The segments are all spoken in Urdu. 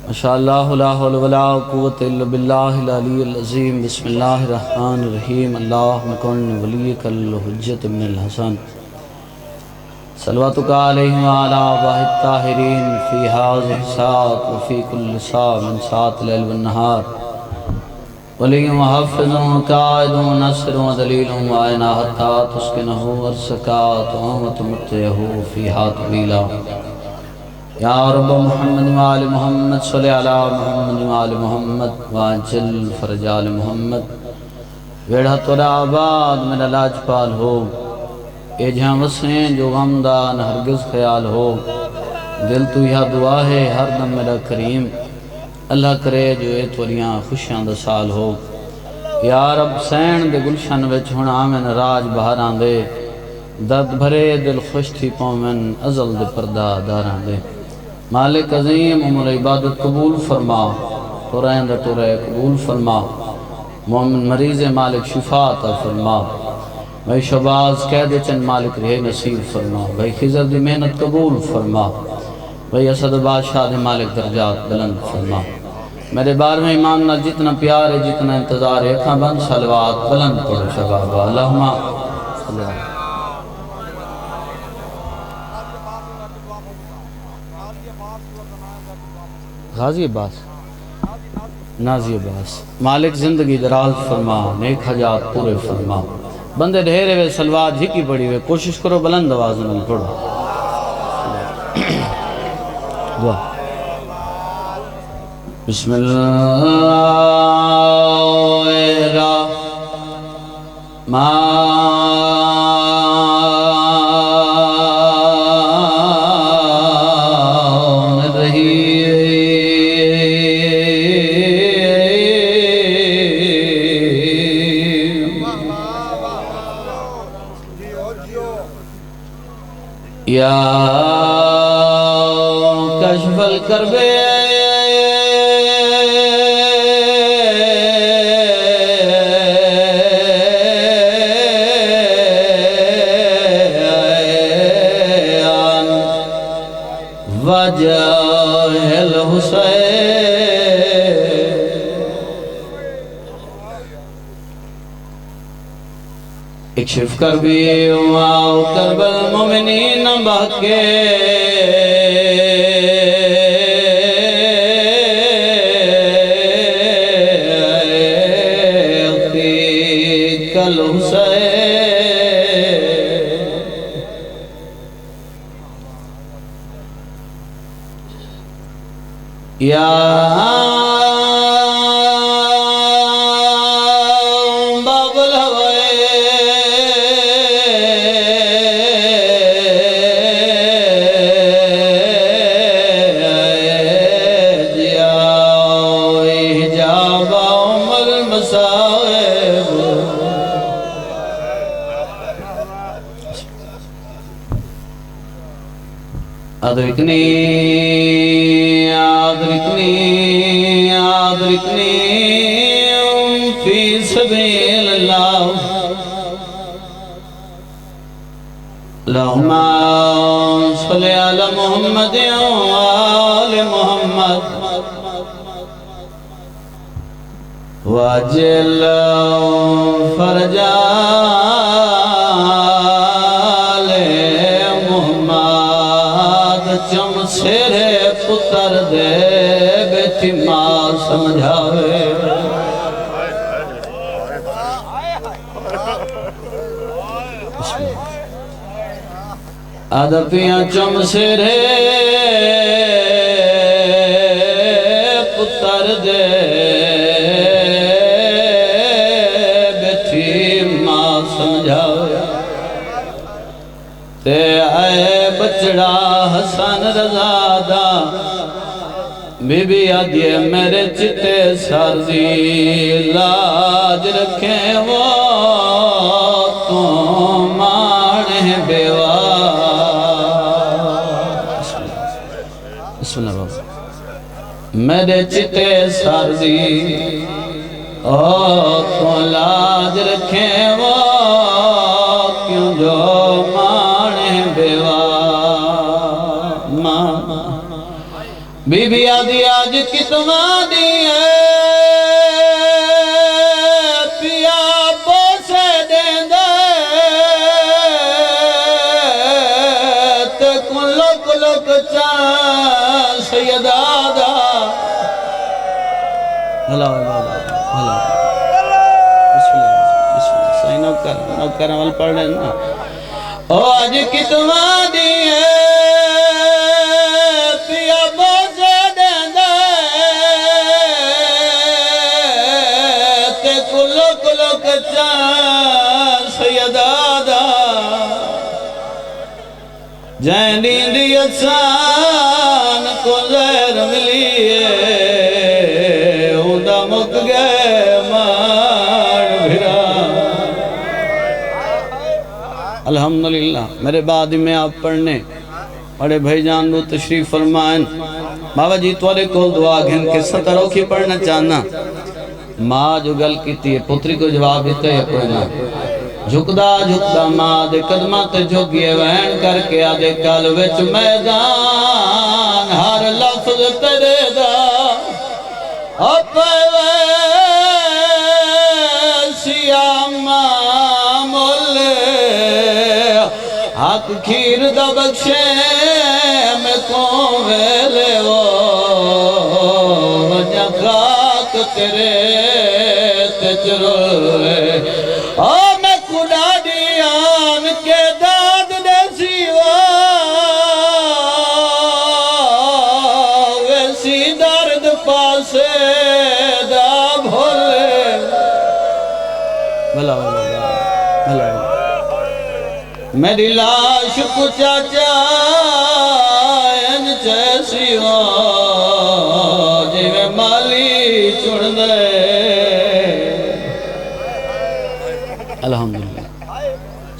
ماشاءاللہ لا حول ولا قوت الا باللہ العلی العظیم بسم اللہ الرحمن الرحیم اللہم کن ولیک الحجت من الحسن صلواتک علیہ وعلا آباہ الطاہرین فی حاضر ساعت وفی کل ساعت من ساعت لیل والنہار ولی محفظ قائد نصر ودلیل وعینا حتی تسکنہ ورسکات ومتمتعہ فیہا طویلا یا رب محمد وآل محمد صلی علی محمد وآل محمد واجل فرج آل محمد ویڑھا تورا آباد میرا لاج پال ہو اے جہاں وسیں جو غمدان ہرگز خیال ہو دل تو یہ دعا ہے ہر دم میرا کریم اللہ کرے جو اے توریاں خوشیاں دا سال ہو یا رب سین دے گلشن وچ ہونا میں راج بہاران دے درد بھرے دل خوش تھی پومن ازل دے پردہ داران دے مالک عظیم عمر عبادت قبول فرما قرآن دا تورہ قبول فرما مومن مریض مالک شفا عطا فرما بھائی شباز قید چند مالک رہے نصیب فرما بھائی خضر دی محنت قبول فرما بھائی اسد بادشاہ دے مالک درجات بلند فرما میرے بار میں امام نہ جتنا پیار ہے جتنا انتظار ہے کھاں بند صلوات بلند پڑھو شبابا اللہم صلی اللہ غازی عباس نازی عباس مالک زندگی دراز فرما نیک حجات پورے فرما بندے ڈھیرے وے سلوات جھکی پڑی ہوئے کوشش کرو بلند آواز میں پڑھو دعا بسم اللہ یا کشف الکرب وجہ الحسین اکشف کربی واو کرب المومنین بحقے اخیق الحسین یا ادرکنی ادرکنی ادرکنی فی سبیل اللہ اللہم صلی علی محمد وآل محمد واجل فرجا چم سیرے پتر دے بیٹی ماں سمجھاوے ادپیاں چم سیرے پتر دے بیٹی ماں سمجھاوے تے آئے بچڑا حسن رضا دا بی بی آدھیے میرے چتے سازی لاج رکھیں وہ تو مانے بیوا بسم اللہ بابا میرے چتے سازی تو لاج رکھیں وہ کیوں جو مانے بیوا بی بی آدھی آج کتنا دیئے پیا بوسے دیں دے تے کلو کلو کچان سیدہ دا اللہ بابا اللہ بسم اللہ صحیح نوکر عمل پڑھ رہے نا او آج کتنا دیئے پیا بوسے دیں دے تے کلو کلو کچان سیدہ دا جائیں نیندی اچھان کو زہر ملیے اُندہ مک گئے مار بھرا الحمدللہ میرے بعد میں آپ پڑھنے بڑے بھائی جان لو تشریف فرمائیں بابا جی توڑے کو دعا گھن کے ستروں کی پڑھنا چاہنا ماں جو گل کی تھی پتری کو جواب دیتے ہے کوئی نہ جھکدا جھکدا ماں دے قدمات جھگیے وین کر کے آدھے کل وچ میدان ہر لفظ تیرے دا اپے ویسیا ماں مولے حق کھیر دا بخشے میں کون ویلے وہ وجہ خاک تیرے تجروے میں کڑا دیان کے داد دے سیوا ویسی درد پاسے دا بھولے بھلا میری لاش کو چاچا انچے سیوا جی میں مالی چھوڑ دے الحمدللہ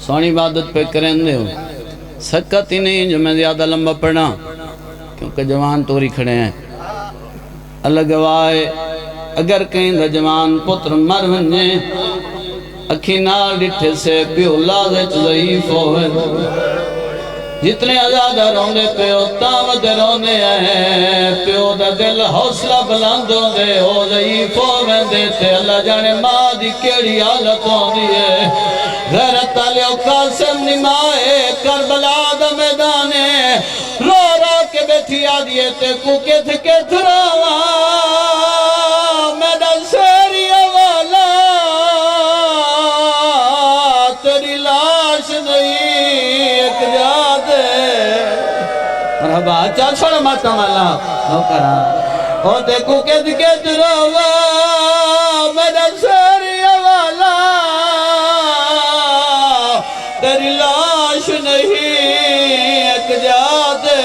سونی عبادت پہ کریں دے ہو سکت ہی نہیں جو میں زیادہ لمبا پڑھا کیونکہ جوان توری کھڑے ہیں اللہ گواہ اگر کہیں دا جوان پتر مر ونجے اکھی نال ڈٹھے سے پیو لازچ ضعیف ہوئے جتنے آزادہ رونے پیو تاود رونے ہیں پیو دا دل حوصلہ بلند ہوندے ہو ضعیف ہوئے دیتے اللہ جانے ماں دی کیڑی حالت ہوندی ہے غیرت علیہ قاسم نمائے کربلا دا میدانے رو رو کے بیٹھی آدھیے تے کو کت کت روا میڈا سیری والا تیری لاش نہیں ایک جادے مرحبا چاہ چھوڑا ماتا مالا نوکرہ ہوتے کو کت کت روا میڈا سیری والا تیری لاش نہیں ایک جادے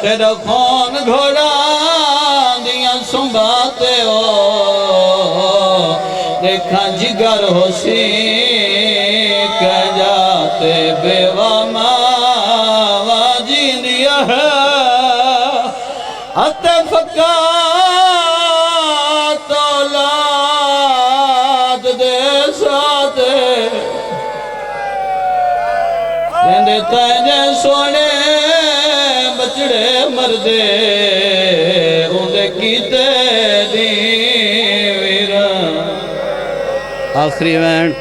تیرا خون گھوڑا دیا سنبھاتے ہو دیکھا جگر ہو سی کہہ جاتے بیوہ ماں جین دیا ہے اتفقات اولاد دے ساتھے کہندے تیجے سونے بچڑے مردے اوندے کیتے دی ویران آخری وین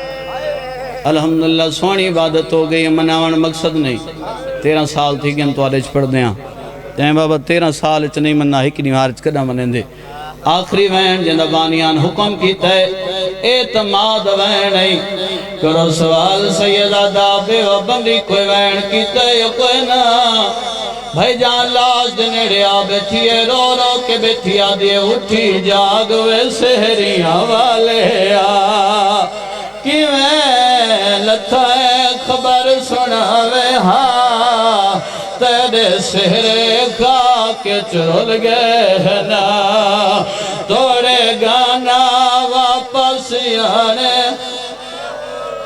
الحمدللہ سونی عبادت ہو گئی مناون مقصد نہیں 13 سال تھی کہ ہم تو آرج پڑھ دیاں تیہیں بابا 13 سال اچھ نہیں مننا ہی کنی ہارج کدہ منیں دے آخری وین جندہ بانیان حکم کیتا ہے اعتماد وین نہیں کرو سوال سیدہ دابے و بندی کوئی وین کیتا ہے یا کوئی نا بھائی جان لاش دنیڑے آ بیٹھی ہے رو رو کے بیٹھی آ دیئے اٹھی جاگ وے سہریاں والے آ کی میں لتھا ہے خبر سناوے ہاں تیرے سہرے کھا کے چرول گئے نا توڑے گانا واپس آنے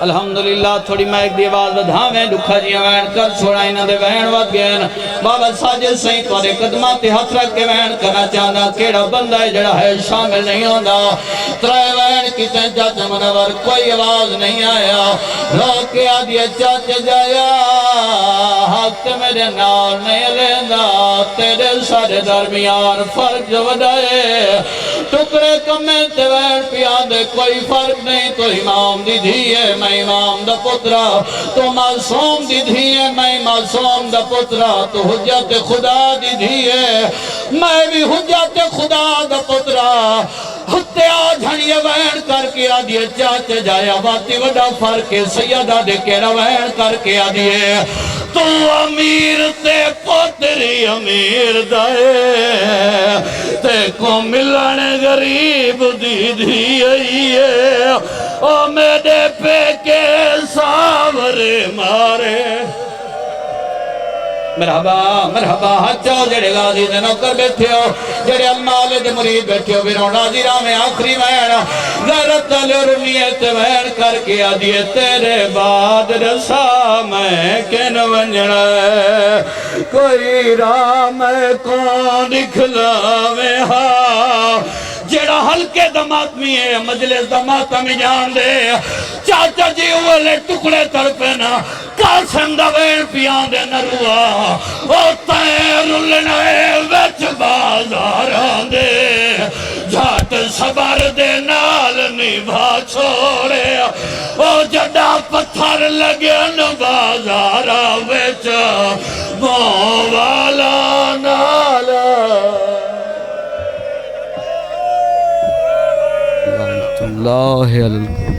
الحمدللہ تھوڑی میں ایک دی آواز بدھاویں دکھا جی وین کر چھوڑا انہاں دے وین ود گئے بابا ساجد سہی تھوڑے قدماں تے ہتھ رکھ کے وین کرنا چاہنا کیڑا بندہ ہے جڑا ہے شامل نہیں ہوندا ترے وین کیتے چاچا منور کوئی آواز نہیں آیا روک کے آدھی چاچا جایا حق میرے نال نہیں لیندا تیرے سارے درمیان فرق جو ودائے ٹکڑے کمیں تے وین پیان دے کوئی فرق نہیں تو امام دی دھیے میں امام دا پترا تو معصوم دی دھیے میں معصوم دا پترا تو حجت خدا دی دھیے میں بھی حجت خدا دا پترا ہتے آجھنی وین کر کے آدھیے چاچے جایا باتی وڈا فرق سیدہ دے کیڑا وین کر کے آدھیے تو امیر تے پتری امیر دائے تے کو ملن غریب دی دھی آئیے او میرے پہ کے ساورے مارے مرحبا مرحبا ہچاؤ جڑے غازی دے نوکر بیٹھے ہو جڑے المالے دے مرید بیٹھے ہو بیرون ناظرہ میں آخری وین غیرت علی رمیت وین کر کے آدھیے تیرے بعد رسا میں کن ونجنا ہے کوئی راہ میں کون دکھلا میں ہاں جیڑا ہلکے دماتمی ہے مجلس دماتمی جان دے چاچا جی والے ٹکڑے ترپینا قاسم دا وین پیان دے نروا او تیر لنائے وچ بازاران دے جھاٹ سبار دے نال نبھا چھوڑے او جڑا پتھر لگے بازارا وچ والا نالا اللہ علیہ